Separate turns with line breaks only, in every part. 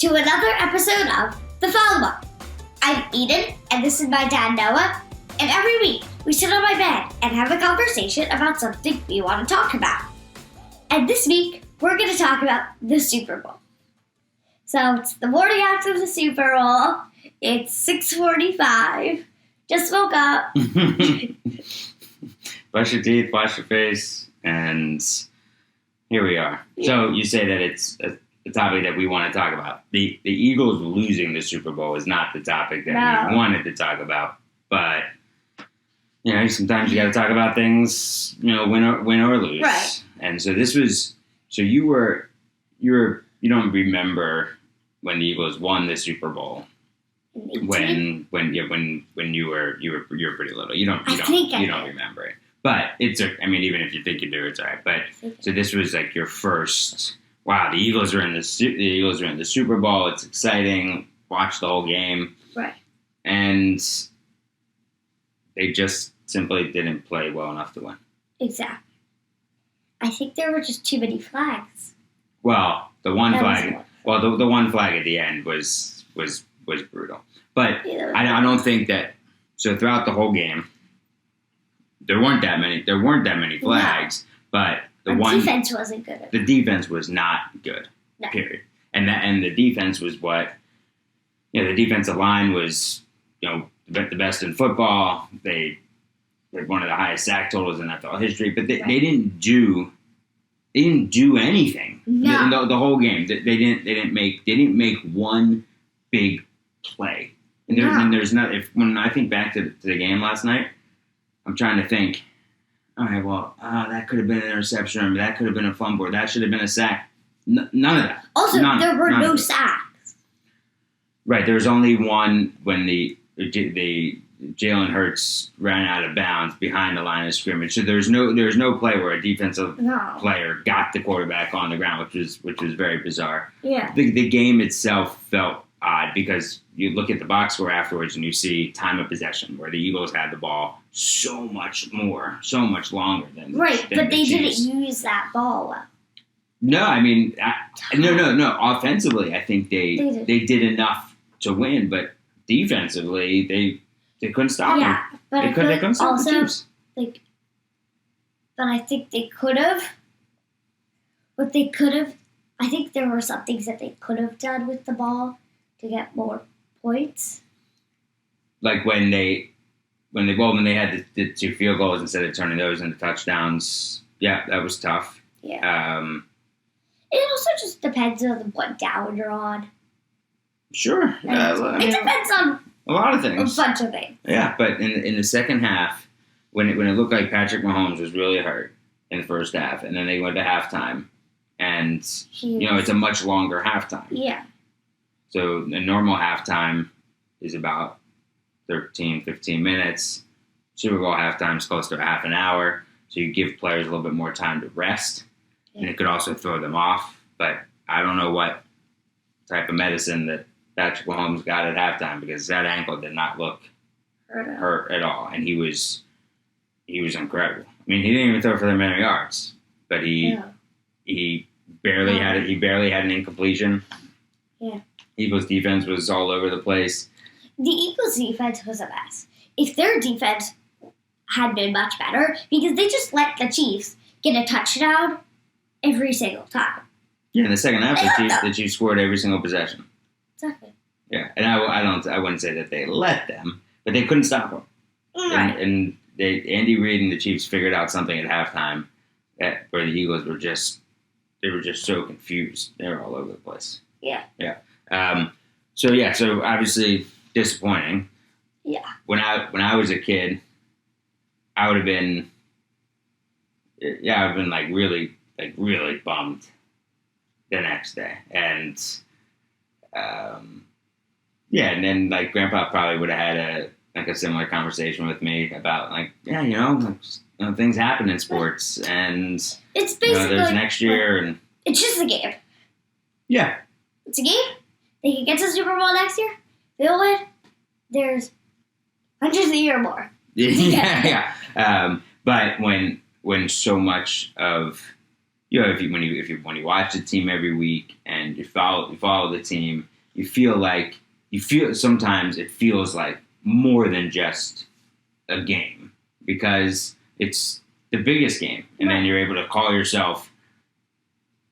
to another episode of The Follow-Up. I'm Eden, and this is my dad, Noah, and every week we sit on my bed and have a conversation about something we want to talk about. And this week, we're going to talk about the Super Bowl. So it's the morning after the Super Bowl. It's 6:45. Just woke up.
Brush your teeth, wash your face, and here we are. Yeah. So you say that it's a topic that we want to talk about. The Eagles losing the Super Bowl is not the topic that we wanted to talk about. But, you know, sometimes you got to talk about things, you know, win or lose.
Right.
And so this was, so you don't remember when the Eagles won the Super Bowl. When you were pretty little. You don't remember it. But even if you think you do, it's all right. But so this was like your first. Wow, the Eagles are in the Super Bowl. It's exciting. Watch the whole game.
Right.
And they just simply didn't play well enough to win.
Exactly. I think there were just too many flags.
Well, the one flag. Well, the one flag at the end was brutal. But I don't think that. So throughout the whole game, there weren't that many flags. No. But the
defense wasn't good.
The defense was not good. No. Period. And the defense was what. You know, the defensive line was, you know, the best in football. They had one of the highest sack totals in NFL history. But they didn't do. They didn't do anything.
No.
The whole game. They didn't make one big play. And there's not. When I think back to the game last night, I'm trying to think. All right, well, that could have been an interception, or that could have been a fumble, or that should have been a sack. None of that.
Also, there were no sacks.
Right, there was only one when the Jalen Hurts ran out of bounds behind the line of scrimmage. So there's no play where a defensive player got the quarterback on the ground, which was very bizarre.
Yeah.
The game itself felt odd because you look at the box score afterwards and you see time of possession where the Eagles had the ball so much longer than
right,
than
but they
Chiefs.
didn't use that ball well.
No, I mean, no. Offensively, I think they did enough to win, but defensively, they couldn't stop them.
Yeah, but
they couldn't stop the Chiefs.
But I think they could have. But they could have. I think there were some things that they could have done with the ball to get more points. Like when they had the two field goals instead of turning those into touchdowns. Yeah, that was tough. Yeah. It also just depends on what down you're on.
Sure.
It depends on
a lot of things.
A bunch of things.
Yeah, but in the second half, when it looked like Patrick Mahomes was really hurt in the first half, and then they went to halftime, and it's a much longer halftime.
Yeah.
So a normal halftime is about 13, 15 minutes. Super Bowl halftime is close to a half an hour. So you give players a little bit more time to rest. Yeah. And it could also throw them off. But I don't know what type of medicine that Patrick Mahomes got at halftime because that ankle did not look hurt at all. And he was incredible. I mean, he didn't even throw for that many yards. But he barely had an incompletion.
Yeah.
Eagles defense was all over the place.
The Eagles defense was a mess. If their defense had been much better, because they just let the Chiefs get a touchdown every single time.
Yeah, in the second half, the Chiefs scored every single possession.
Exactly.
Yeah, and I wouldn't say that they let them, but they couldn't stop them.
Right.
And Andy Reid and the Chiefs figured out something at halftime where the Eagles were just so confused. They were all over the place.
Yeah.
Yeah. So obviously disappointing.
Yeah.
When I was a kid, I would have been like really bummed the next day. And and then like Grandpa probably would have had a similar conversation with me about things happen in sports and
it's basically
there's next year and
it's just a game.
Yeah.
It's a game. They can get to the Super Bowl next year. They'll win. There's hundreds a year more.
Yeah. But when so much of when you watch the team every week and you follow the team you feel sometimes it feels like more than just a game because it's the biggest game, and then you're able to call yourself,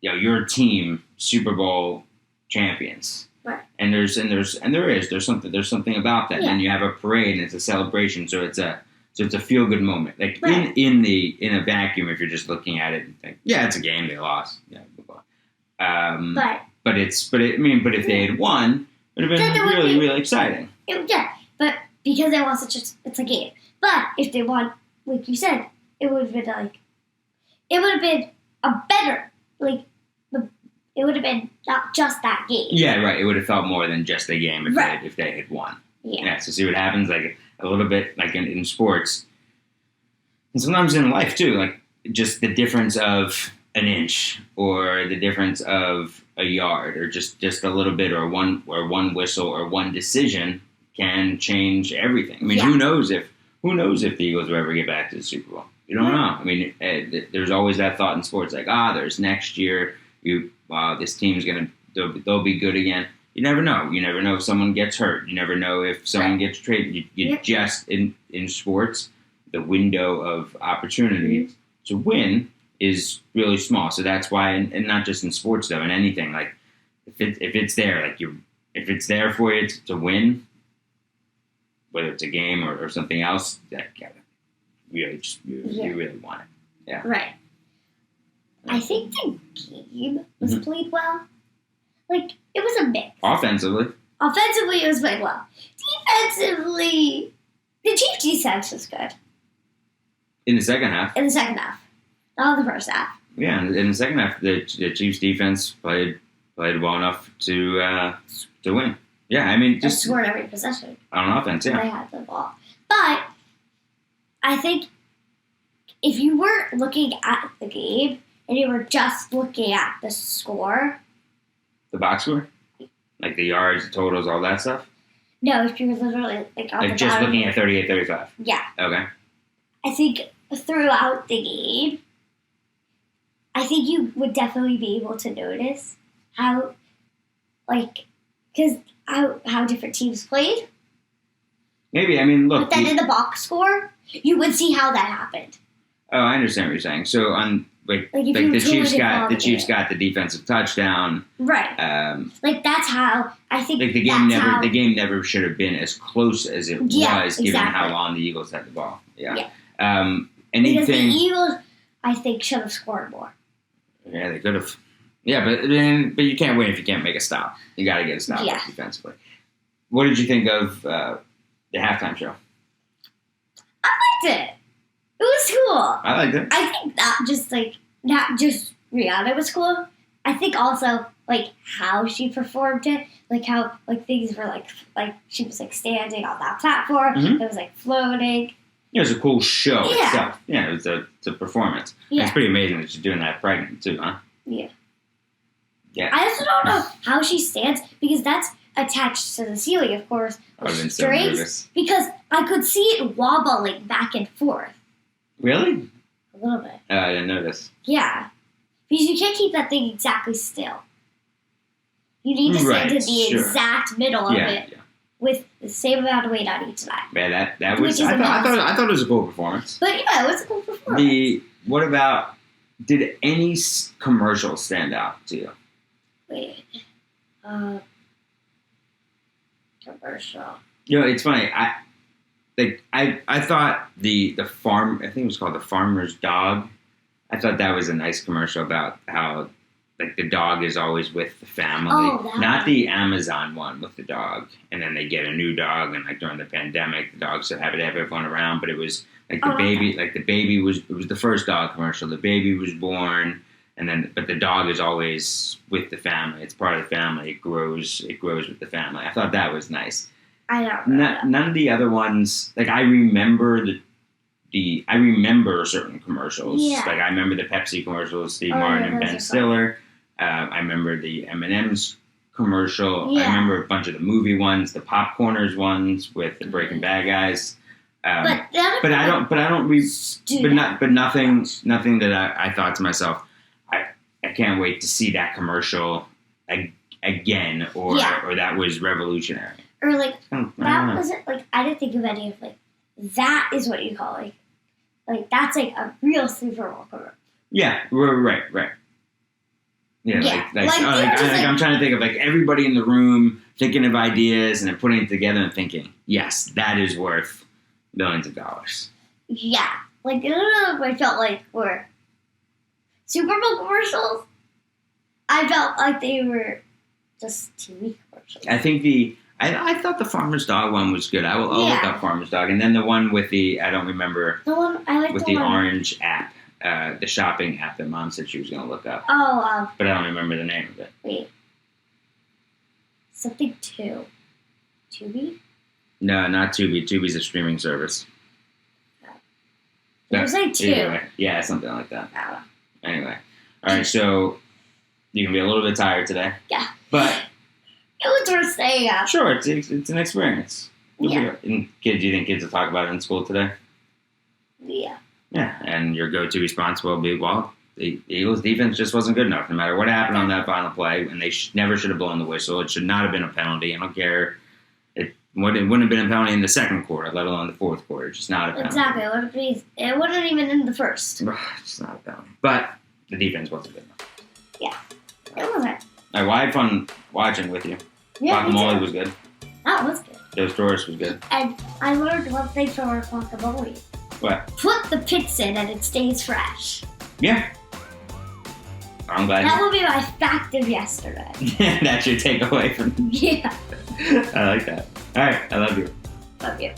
your team Super Bowl champions.
Right.
And there's something about that.
Yeah.
And you have a parade and it's a celebration, so it's a feel good moment. Like
Right.
in a vacuum, if you're just looking at it and think, yeah, it's a game, they lost. Yeah, blah, blah. But if they had won, it would have
Then
been
there would
really,
be-
really exciting.
But because they lost, it's a game. But if they won, like you said, it would have been a better, it would have been not just that game.
Yeah, right. It would have felt more than just a game if they had won.
Yeah.
So see what happens, like a little bit like in sports, and sometimes in life too, like just the difference of an inch or the difference of a yard or just a little bit or one whistle or one decision can change everything. I mean, who knows if the Eagles will ever get back to the Super Bowl? You don't know. I mean, there's always that thought in sports, like there's next year. This team's they'll be good again. You never know. You never know if someone gets hurt. You never know if someone gets traded. You just in sports, the window of opportunity to win is really small. So that's why, and not just in sports though, in anything, like if it's there, if it's there for you to win, whether it's a game or something else, that you really want it. Yeah.
Right. I think the game was played well. Like, it was a mix.
Offensively,
Offensively, it was played well. Defensively, the Chiefs' defense was good
in the second half.
in the second half, not in the first half.
Yeah, in the second half, the Chiefs' defense played well enough to win. Yeah, I mean,
Just
just
scored every possession.
on offense. Yeah.
They had the ball. But I think if you weren't looking at the game and you were just looking at the score,
The box score? Like the yards, the totals, all that stuff?
no, if you were literally like on the
Like just
bottom,
looking at 38-35.
yeah,
Okay.
I think throughout the game, I think you would definitely be able to notice how different teams played.
Maybe, I mean, look.
But then in the box score, you would see how that happened.
I understand what you're saying. So on
Like if
like
you
the
truly
Chiefs got
followed
the Chiefs
it.
got the defensive touchdown.
Right.
Like
That's how I think.
the game never should have been as close as it was, given how
exactly.
long the Eagles had the ball. Yeah.
Because the
Anything?
Eagles, I think, should have scored more.
Yeah, they could have. Yeah, but you can't win if you can't make a stop. You got to get a stop defensively. What did you think of the halftime show?
I liked it. It was cool.
I liked it.
I think not just Rihanna was cool. I think also how she performed it, how things were like she was standing on that platform.
Mhm.
It was floating.
It was a cool show
Yeah.
itself. Yeah, it's a performance.
Yeah.
It's pretty amazing that she's doing that pregnant too, huh?
Yeah.
Yeah.
I also don't know how she stands because that's attached to the ceiling, of course,
I would have
with
been so
strings.
nervous.
Because I could see it wobbling back and forth
Really?
a little bit.
I didn't notice.
Yeah. Because you can't keep that thing exactly still. You need to stand in the
sure.
exact middle of
Yeah,
it with the same amount of weight on each side.
Man, that
Which
was.
is
I
amazing.
thought it was a cool performance.
But yeah, it was a cool performance.
What about? Did any commercials stand out to you?
Wait. Commercial.
It's funny. I thought the farm. I think it was called The Farmer's Dog. I thought that was a nice commercial about how the dog is always with the family.
Oh, that
Not
one.
the Amazon one with the dog, and then they get a new dog, and during the pandemic, the dog's so happy to have everyone around. But it was the baby. The baby was. It was the first dog commercial. The baby was born. But the dog is always with the family. It's part of the family. It grows with the family. I thought that was nice.
I don't know.
None of the other ones. I remember I remember certain commercials.
Yeah.
I remember the Pepsi commercials, Steve
Oh,
Martin
yeah,
and
those
Ben
are fun.
Stiller. I remember the M&M's commercial.
Yeah.
I remember a bunch of the movie ones, the Popcorners ones with the Breaking Bad guys.
But the
But I don't read.
Student.
But nothing that I thought to myself, I can't wait to see that commercial again, or
Yeah.
or that was revolutionary.
Or like
I don't
that
know.
wasn't like I didn't think of any of like that is what you call like that's like a real Super Bowl commercial.
Yeah, right. Yeah,
Yeah,
like
like, they're just, like-
I'm trying to think of like everybody in the room thinking of ideas and then putting it together and thinking, yes, that is worth millions of dollars.
Yeah, like none of them I felt like were Super Bowl commercials. I felt like they were just TV commercials.
I think I thought the Farmer's Dog one was good. I'll look
Yeah.
up Farmer's Dog, and then the one with I don't remember,
The one I like
with
the
the
one.
orange app, the shopping app that Mom said she was going to look up,
Oh,
but I don't remember the name of it.
wait, something Tubi.
No, not Tubi. Tubi's a streaming service.
It was like two.
Either way. Yeah, something like that.
I don't know.
Anyway, all right. So you can be a little bit tired today.
Yeah.
But
It was worth staying up.
sure, it's an experience.
Yeah.
And kids, do you think kids will talk about it in school today?
Yeah.
Yeah. And your go-to response will be, well, the Eagles' defense just wasn't good enough. No matter what happened on that final play, and they never should have blown the whistle. It should not have been a penalty. I don't care. It wouldn't have been a penalty in the second quarter, let alone the fourth quarter. It's just not a penalty.
Exactly. It wasn't even in the first.
It's just not a penalty. But the defense wasn't good enough.
It wasn't.
All right, well, I had fun watching with you.
Yeah, me
Guacamole
too.
was good.
That was good.
Dos Torres was good.
And I learned one thing from our guacamole.
What?
Put the pits in and it stays fresh.
Yeah. I'm glad.
That will be my fact of yesterday.
That's your takeaway from.
Yeah.
I like that. All right, I love you.
Love you.